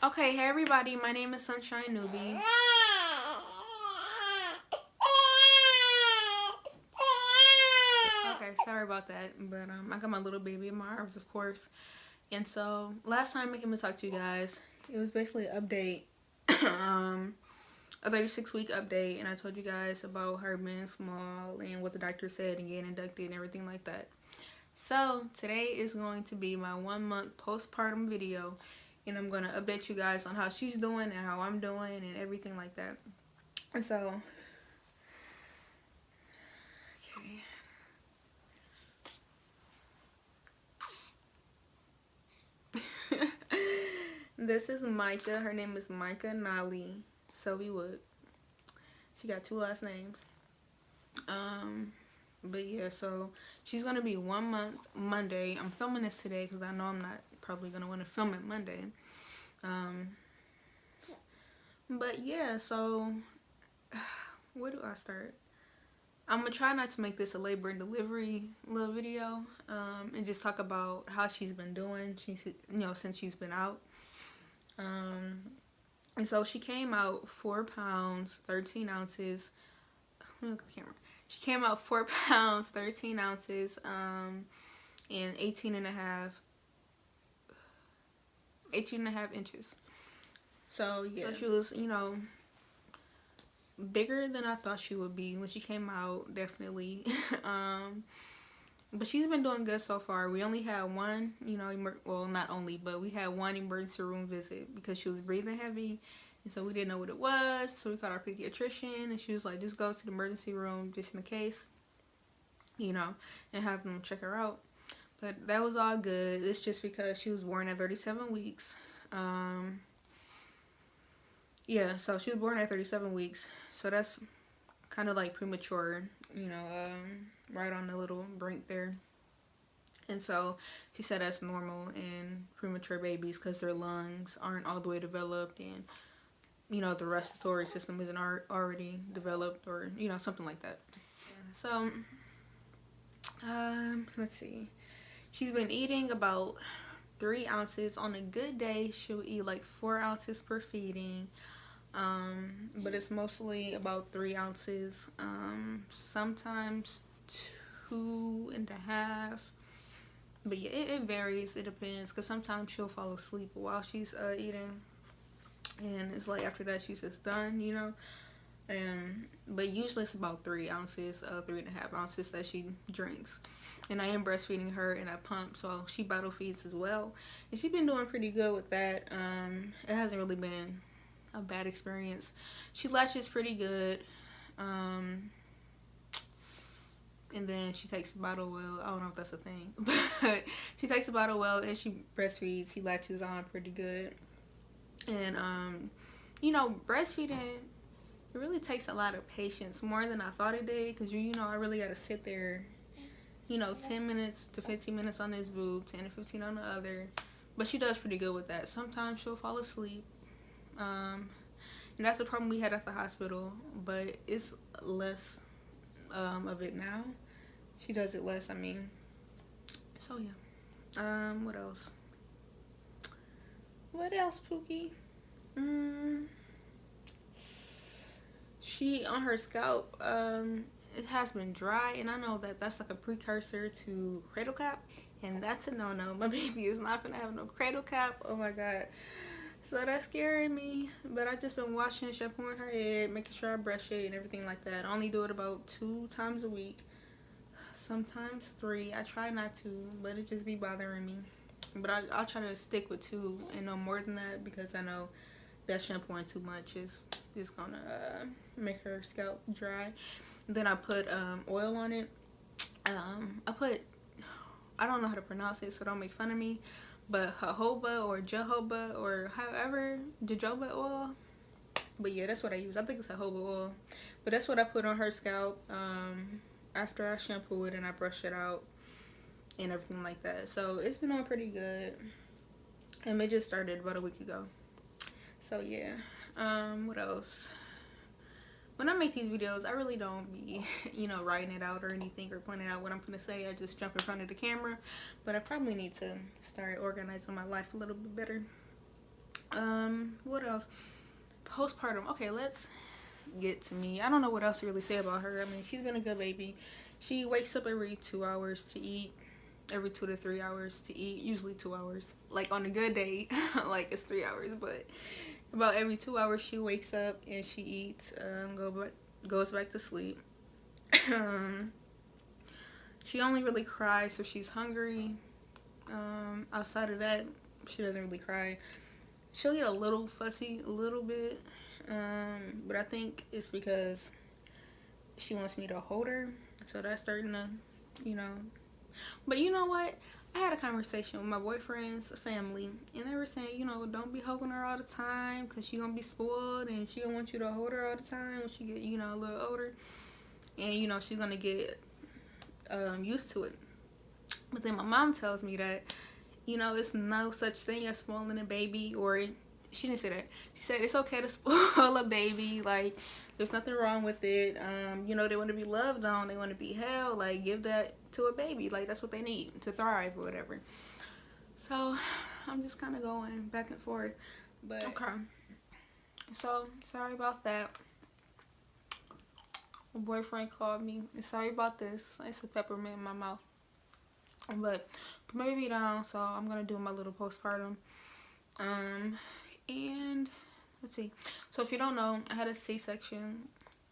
Okay, hey everybody, my name is Sunshine Newbie. Okay, sorry about that, but I got my little baby in my arms, of course. And so last time I came to talk to you guys, it was basically an update, a 36-week update, and I told you guys about her being small and what the doctor said and getting inducted and everything like that. So today is going to be my 1 month postpartum video, and I'm going to update you guys on how she's doing and how I'm doing and everything like that. And so, okay. This is Micah. Her name is Micah Nolly Sylvie Wood. She got 2 last names. But yeah, so she's gonna be 1 month Monday. I'm filming this today because I know I'm not probably gonna want to film it Monday. But yeah, so where do I start? I'm gonna try not to make this a labor and delivery little video, and just talk about how she's been doing. She's, since she's been out. And so she came out 4 pounds 13 ounces. Look at the camera. She came out 4 pounds 13 ounces, and 18 and a half inches. So yeah, so she was, bigger than I thought she would be when she came out, definitely. But she's been doing good so far. We only had one, well, not only, but we had one emergency room visit because she was breathing heavy. And so we didn't know what it was. So we called our pediatrician, and she was like, just go to the emergency room just in case, and have them check her out. But that was all good. It's just because she was born at 37 weeks. Yeah, so she was born at 37 weeks. So that's kind of like premature, right on the little brink there. And so she said that's normal in premature babies because their lungs aren't all the way developed, and the respiratory system isn't already developed, or something like that. So let's see, she's been eating about 3 ounces. On a good day she'll eat like 4 ounces per feeding. But it's mostly about 3 ounces, sometimes 2.5. But yeah, it varies. It depends, because sometimes she'll fall asleep while she's eating, and it's like after that she's just done. But usually it's about 3 ounces, 3.5 ounces that she drinks. And I am breastfeeding her, and I pump, so she bottle feeds as well, and she's been doing pretty good with that. It hasn't really been a bad experience. She latches pretty good, and then she takes the bottle well. I don't know if that's a thing, but she takes the bottle well, and she breastfeeds. She latches on pretty good. And breastfeeding, it really takes a lot of patience, more than I thought it did, because I really got to sit there 10 minutes to 15 minutes on this boob, 10 to 15 on the other. But she does pretty good with that. Sometimes she'll fall asleep. And that's the problem we had at the hospital, but it's less of it now. She does it less, So yeah. What else? What else, Pookie? She, on her scalp, it has been dry, and I know that that's like a precursor to cradle cap, and that's a no-no. My baby is not gonna have no cradle cap. Oh my god. So that's scaring me. But I just been washing, shampooing her head, making sure I brush it and everything like that. I only do it about 2 times a week, sometimes 3. I try not to, but it just be bothering me. But I'll try to stick with 2 and no more than that, because I know that shampooing too much is gonna make her scalp dry. Then I put oil on it. I don't know how to pronounce it, so don't make fun of me, but jojoba or jojoba or however, jojoba oil. But yeah, that's what I use. I think it's jojoba oil. But that's what I put on her scalp after I shampoo it and I brush it out and everything like that. So it's been on pretty good. And it just started about a week ago. So yeah. What else? When I make these videos, I really don't be, writing it out or anything, or planning out what I'm gonna say. I just jump in front of the camera. But I probably need to start organizing my life a little bit better. What else? Postpartum. Okay, let's get to me. I don't know what else to really say about her. I mean, she's been a good baby. She wakes up every 2 hours to eat, every 2 to 3 hours to eat, usually 2 hours. Like on a good day, like it's 3 hours, but about every 2 hours she wakes up and she eats, goes back to sleep. She only really cries if she's hungry. Outside of that, she doesn't really cry. She'll get a little fussy, a little bit, but I think it's because she wants me to hold her, so that's starting to, you know. But you know what? I had a conversation with my boyfriend's family, and they were saying, you know, don't be hugging her all the time, because she's going to be spoiled, and she going to want you to hold her all the time when she get, you know, a little older. And, you know, she's going to get used to it. But then my mom tells me that, you know, it's no such thing as spoiling a baby, or she didn't say that. She said it's okay to spoil a baby. Like, there's nothing wrong with it. You know, they want to be loved on. They want to be held. Like, give that to a baby. Like, that's what they need to thrive or whatever. So, I'm just kind of going back and forth. But, okay. So, sorry about that. My boyfriend called me. And sorry about this. It's a peppermint in my mouth. But, put my baby down. So, I'm going to do my little postpartum. And let's see. So if you don't know, I had a C-section.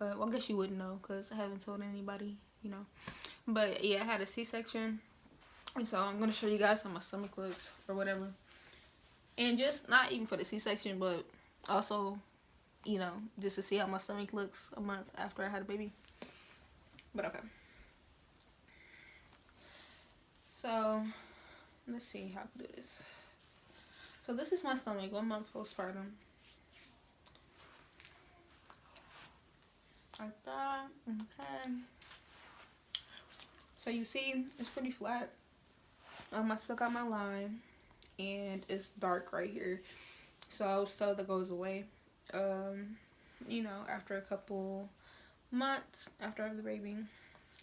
Well, I guess you wouldn't know because I haven't told anybody, you know. But yeah, I had a C-section. And so I'm going to show you guys how my stomach looks or whatever. And just not even for the C-section, but also, you know, just to see how my stomach looks a month after I had a baby. But okay. So let's see how I can do this. So this is my stomach, 1 month postpartum. Like that. Okay. So you see, it's pretty flat. I still got my line, and it's dark right here. So I was told that goes away. You know, after a couple months after I have the baby,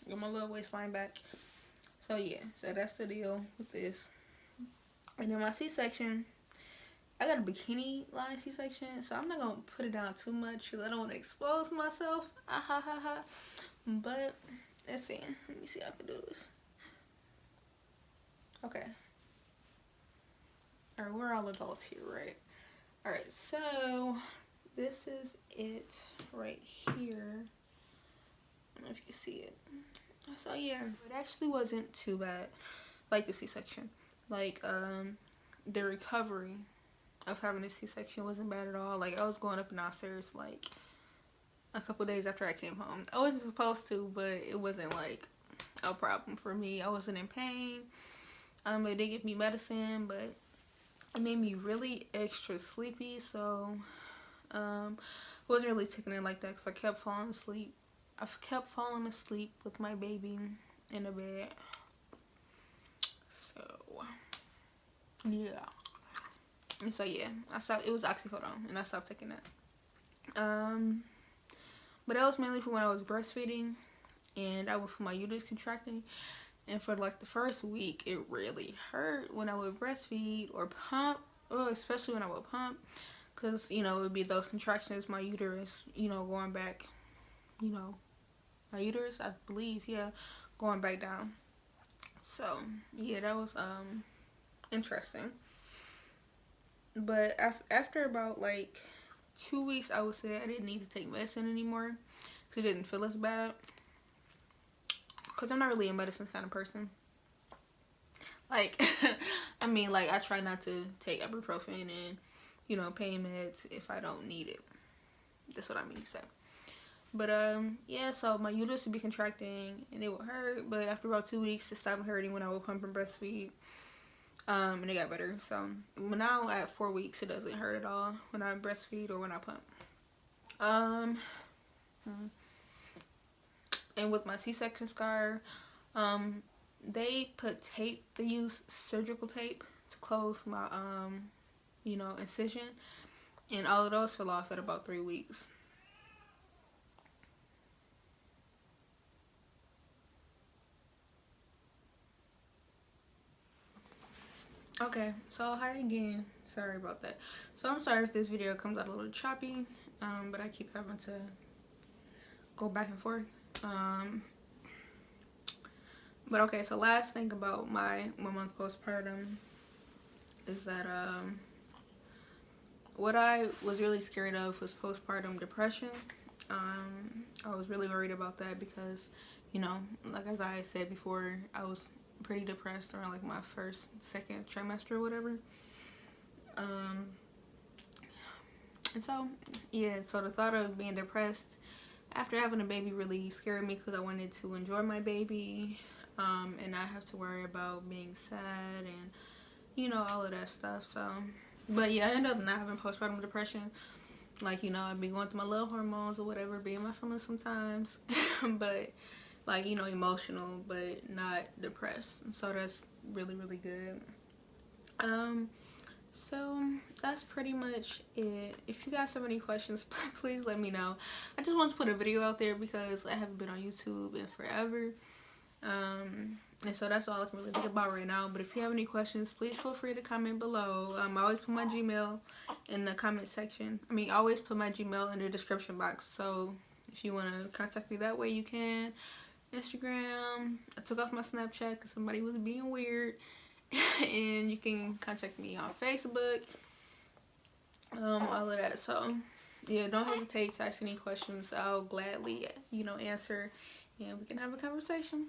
get my little waistline back. So yeah, so that's the deal with this. And then my C-section, I got a bikini line C-section, so I'm not going to put it down too much because I don't want to expose myself. But, let's see. Let me see how I can do this. Okay. Alright, we're all adults here, right? Alright, so this is it right here. I don't know if you can see it. So, yeah. It actually wasn't too bad, like the C-section. Like, the recovery of having a C-section wasn't bad at all. Like, I was going up and downstairs like a couple days after I came home. I wasn't supposed to, but it wasn't like a problem for me. I wasn't in pain. It did give me medicine, but it made me really extra sleepy. So I wasn't really taking it like that because I kept falling asleep. I kept falling asleep with my baby in the bed. So yeah. And so yeah, I stopped. It was oxycodone, and I stopped taking that. But that was mainly for when I was breastfeeding, and I was for my uterus contracting. And for like the first week, it really hurt when I would breastfeed or pump, especially when I would pump, because you know it would be those contractions, my uterus, you know, going back, you know, my uterus, I believe, yeah, going back down. So yeah, that was interesting. But after about like 2 weeks, I would say I didn't need to take medicine anymore because it didn't feel as bad. Because I'm not really a medicine kind of person. Like, I mean, like, I try not to take ibuprofen and, you know, pain meds if I don't need it. That's what I mean to say. But, yeah, so my uterus would be contracting and it would hurt. But after about 2 weeks, it stopped hurting when I would pump and breastfeed. And it got better. So now at 4 weeks, it doesn't hurt at all when I breastfeed or when I pump. And with my C-section scar, they put tape. They use surgical tape to close my, you know, incision. And all of those fell off at about 3 weeks. Okay, so hi again. Sorry about that. So I'm sorry if this video comes out a little choppy, but I keep having to go back and forth. But okay, so last thing about my 1 month postpartum is that what I was really scared of was postpartum depression. I was really worried about that because, you know, like as I said before, I was pretty depressed around like my second trimester or whatever. And so, yeah, so the thought of being depressed after having a baby really scared me because I wanted to enjoy my baby, and not have to worry about being sad and, you know, all of that stuff. So, but yeah, I ended up not having postpartum depression. Like, you know, I'd be going through my little hormones or whatever, being my feelings sometimes, but like, you know, emotional, but not depressed. So that's really, really good. So that's pretty much it. If you guys have any questions, please let me know. I just want to put a video out there because I haven't been on YouTube in forever. And so that's all I can really think about right now. But if you have any questions, please feel free to comment below. I always put my Gmail in the comment section. I mean, always put my Gmail in the description box. So if you want to contact me that way, you can. Instagram. I took off my Snapchat because somebody was being weird. And you can contact me on Facebook, all of that. So yeah, don't hesitate to ask any questions. I'll gladly, you know, answer, and we can have a conversation.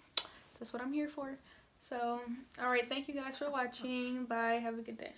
That's what I'm here for. So all right, thank you guys for watching. Bye, have a good day.